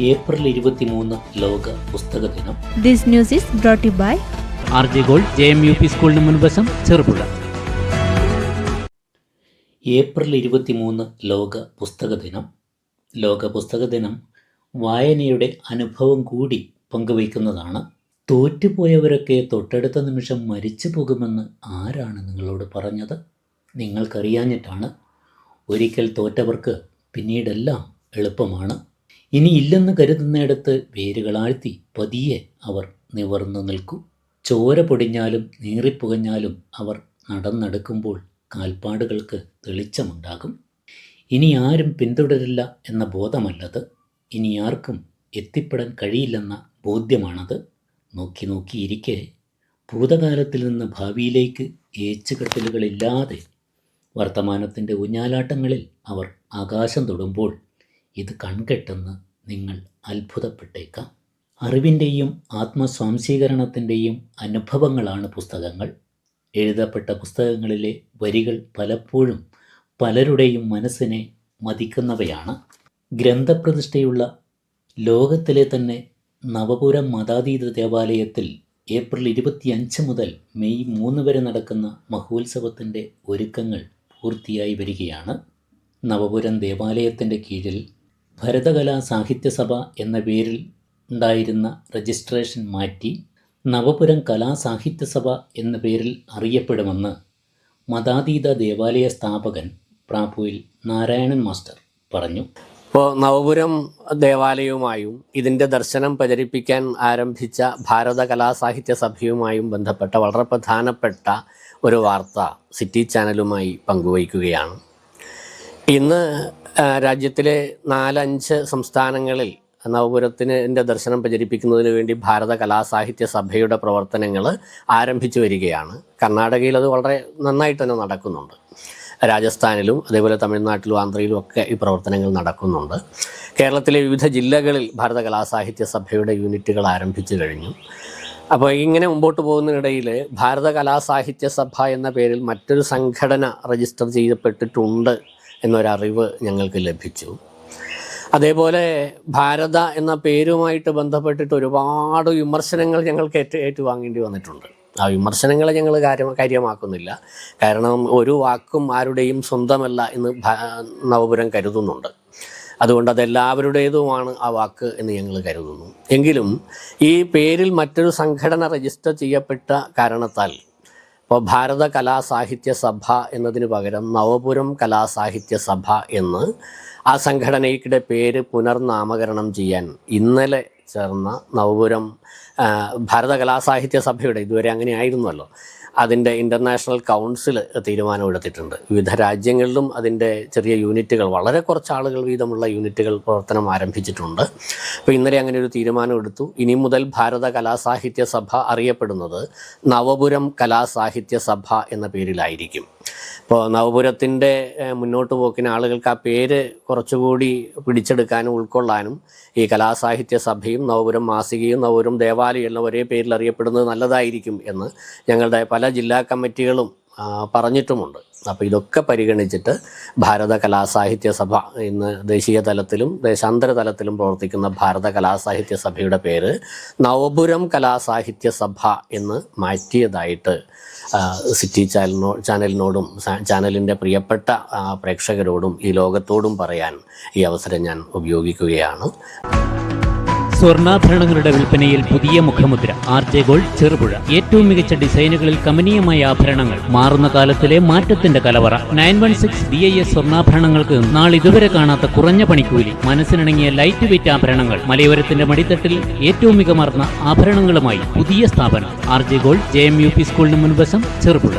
April 23 ലോക പുസ്തക ദിനം. This news is brought you by RJ Gold JMUP സ്കൂളിന് മുൻവശം ചെറുപുഴ. ഏപ്രിൽ 23 ലോക പുസ്തക ദിനം. ലോക പുസ്തക ദിനം വായനയുടെ അനുഭവം കൂടി പങ്കുവയ്ക്കുന്നതാണ്. തോറ്റുപോയവരൊക്കെ തൊട്ടടുത്ത നിമിഷം മരിച്ചു പോകുമെന്ന് ആരാണ് നിങ്ങളോട് പറഞ്ഞത്? നിങ്ങൾക്കറിയാഞ്ഞിട്ടാണ്. ഒരിക്കൽ തോറ്റവർക്ക് പിന്നീടെല്ലാം എളുപ്പമാണ്. ഇനിയില്ലെന്ന് കരുതുന്നിടത്ത് വേരുകളാഴ്ത്തി പതിയെ അവർ നിവർന്നു നിൽക്കും. ചോര പൊടിഞ്ഞാലും നീറിപ്പുകഞ്ഞാലും അവർ നടന്നെടുക്കുമ്പോൾ കാൽപ്പാടുകൾക്ക് തെളിച്ചമുണ്ടാകും. ഇനി ആരും പിന്തുടരില്ല എന്ന ബോധമല്ലത്, ഇനി ആർക്കും എത്തിപ്പെടാൻ കഴിയില്ലെന്ന ബോധ്യമാണത്. നോക്കി നോക്കിയിരിക്കെ ഭൂതകാലത്തിൽ നിന്ന് ഭാവിയിലേക്ക് ഏച്ചുകെട്ടലുകളില്ലാതെ വർത്തമാനത്തിൻ്റെ ഊഞ്ഞാലാട്ടങ്ങളിൽ അവർ ആകാശം തൊടുമ്പോൾ ഇത് കൺകെട്ടെന്ന് നിങ്ങൾ അത്ഭുതപ്പെട്ടേക്കാം. അറിവിൻ്റെയും ആത്മസ്വാംശീകരണത്തിൻ്റെയും അനുഭവങ്ങളാണ് പുസ്തകങ്ങൾ. എഴുതപ്പെട്ട പുസ്തകങ്ങളിലെ വരികൾ പലപ്പോഴും പലരുടെയും മനസ്സിനെ മതിക്കുന്നവയാണ്. ഗ്രന്ഥപ്രതിഷ്ഠയുള്ള ലോകത്തിലെ തന്നെ നവപുരം മതാതീത ദേവാലയത്തിൽ ഏപ്രിൽ 25 മുതൽ മെയ് 3 വരെ നടക്കുന്ന മഹോത്സവത്തിൻ്റെ ഒരുക്കങ്ങൾ പൂർത്തിയായി വരികയാണ്. നവപുരം ദേവാലയത്തിൻ്റെ കീഴിൽ ഭരതകലാ സാഹിത്യസഭ എന്ന പേരിൽ ഉണ്ടായിരുന്ന രജിസ്ട്രേഷൻ മാറ്റി നവപുരം കലാസാഹിത്യസഭ എന്ന പേരിൽ അറിയപ്പെടുമെന്ന് മതാതീത ദേവാലയ സ്ഥാപകൻ പ്രാപ്പുയിൽ നാരായണൻ മാസ്റ്റർ പറഞ്ഞു. ഇപ്പോൾ നവപുരം ദേവാലയവുമായും ഇതിൻ്റെ ദർശനം പ്രചരിപ്പിക്കാൻ ആരംഭിച്ച ഭാരത കലാസാഹിത്യ സഭയുമായും ബന്ധപ്പെട്ട വളരെ പ്രധാനപ്പെട്ട ഒരു വാർത്ത സിറ്റി ചാനലുമായി പങ്കുവയ്ക്കുകയാണ്. ഇന്ന് രാജ്യത്തിലെ 4-5 സംസ്ഥാനങ്ങളിൽ നവപുരത്തിൻ്റെ ദർശനം പ്രചരിപ്പിക്കുന്നതിന് വേണ്ടി ഭാരത കലാസാഹിത്യ സഭയുടെ പ്രവർത്തനങ്ങൾ ആരംഭിച്ചു വരികയാണ്. കർണാടകയിൽ അത് വളരെ നന്നായിട്ട് തന്നെ നടക്കുന്നുണ്ട്. രാജസ്ഥാനിലും അതേപോലെ തമിഴ്നാട്ടിലും ആന്ധ്രയിലും ഒക്കെ ഈ പ്രവർത്തനങ്ങൾ നടക്കുന്നുണ്ട്. കേരളത്തിലെ വിവിധ ജില്ലകളിൽ ഭാരത കലാസാഹിത്യ സഭയുടെ യൂണിറ്റുകൾ ആരംഭിച്ചു കഴിഞ്ഞു. അപ്പോൾ ഇങ്ങനെ മുമ്പോട്ട് പോകുന്നതിനിടയിൽ ഭാരത കലാസാഹിത്യ സഭ എന്ന പേരിൽ മറ്റൊരു സംഘടന രജിസ്റ്റർ ചെയ്യപ്പെട്ടിട്ടുണ്ട് എന്നൊരറിവ് ഞങ്ങൾക്ക് ലഭിച്ചു. അതേപോലെ ഭാരത എന്ന പേരുമായിട്ട് ബന്ധപ്പെട്ടിട്ട് ഒരുപാട് വിമർശനങ്ങൾ ഞങ്ങൾക്ക് ഏറ്റുവാങ്ങേണ്ടി വന്നിട്ടുണ്ട്. ആ വിമർശനങ്ങളെ ഞങ്ങൾ കാര്യമാക്കുന്നില്ല. കാരണം ഒരു വാക്കും ആരുടെയും സ്വന്തമല്ല എന്ന് നവപുരം കരുതുന്നുണ്ട്. അതുകൊണ്ട് അതെല്ലാവരുടേതുമാണ് ആ വാക്ക് എന്ന് ഞങ്ങൾ കരുതുന്നു. എങ്കിലും ഈ പേരിൽ മറ്റൊരു സംഘടന രജിസ്റ്റർ ചെയ്യപ്പെട്ട കാരണത്താൽ ഇപ്പോൾ ഭാരത കലാസാഹിത്യ സഭ എന്നതിന് പകരം നവപുരം കലാസാഹിത്യ സഭ എന്ന് ആ സംഘടനയുടെ പേര് പുനർനാമകരണം ചെയ്യാൻ ഇന്നലെ ചേർന്ന നവപുരം ഭാരത കലാസാഹിത്യ സഭയുടെ, ഇതുവരെ അങ്ങനെ ആയിരുന്നല്ലോ, അതിൻ്റെ ഇൻ്റർനാഷണൽ കൗൺസിൽ തീരുമാനമെടുത്തിട്ടുണ്ട്. വിവിധ രാജ്യങ്ങളിലും അതിൻ്റെ ചെറിയ യൂണിറ്റുകൾ, വളരെ കുറച്ച് ആളുകൾ വീതമുള്ള യൂണിറ്റുകൾ പ്രവർത്തനം ആരംഭിച്ചിട്ടുണ്ട്. അപ്പോൾ ഇന്നലെ അങ്ങനെ ഒരു തീരുമാനം എടുത്തു. ഇനി മുതൽ ഭാരത കലാസാഹിത്യ സഭ അറിയപ്പെടുന്നത് നവപുരം കലാസാഹിത്യ സഭ എന്ന പേരിലായിരിക്കും. ഇപ്പോൾ നവപുരത്തിൻ്റെ മുന്നോട്ട് പോക്കിന് ആളുകൾക്ക് ആ പേര് കുറച്ചുകൂടി പിടിച്ചെടുക്കാനും ഉൾക്കൊള്ളാനും ഈ കലാസാഹിത്യ സഭയും നവപുരം മാസികയും നവപുരം ദേവാലയം എല്ലാം ഒരേ പേരിൽ അറിയപ്പെടുന്നത് നല്ലതായിരിക്കും എന്ന് ഞങ്ങളുടെ പല ജില്ലാ കമ്മിറ്റികളും പറഞ്ഞിട്ടുമുണ്ട്. അപ്പോൾ ഇതൊക്കെ പരിഗണിച്ചിട്ട് ഭാരത കലാസാഹിത്യ സഭ ഇന്ന് ദേശീയ തലത്തിലും ദേശാന്തര തലത്തിലും പ്രവർത്തിക്കുന്ന ഭാരത കലാസാഹിത്യ സഭയുടെ പേര് നവപുരം കലാസാഹിത്യ സഭ എന്ന് മാറ്റിയതായിട്ട് സിറ്റി ചാനലിനോടും ചാനലിൻ്റെ പ്രിയപ്പെട്ട പ്രേക്ഷകരോടും ഈ ലോകത്തോടും പറയാൻ ഈ അവസരം ഞാൻ ഉപയോഗിക്കുകയാണ്. സ്വർണ്ണാഭരണങ്ങളുടെ വിൽപ്പനയിൽ പുതിയ മുഖമുദ്ര RJ Gold ചെറുപുഴ. ഏറ്റവും മികച്ച ഡിസൈനുകളിൽ കമനീയമായ ആഭരണങ്ങൾ, മാറുന്ന കാലത്തിലെ മാറ്റത്തിന്റെ കലവറ. 916 BIS സ്വർണ്ണാഭരണങ്ങൾക്ക് നാളിതുവരെ കാണാത്ത കുറഞ്ഞ പണിക്കൂലി, മനസ്സിനിണങ്ങിയ ലൈറ്റ് വെയ്റ്റ് ആഭരണങ്ങൾ, മലയോരത്തിന്റെ മടിത്തട്ടിൽ ഏറ്റവും മികമാർന്ന ആഭരണങ്ങളുമായി പുതിയ സ്ഥാപനം RJ Gold JMUP സ്കൂളിന് മുൻവശം ചെറുപുഴ.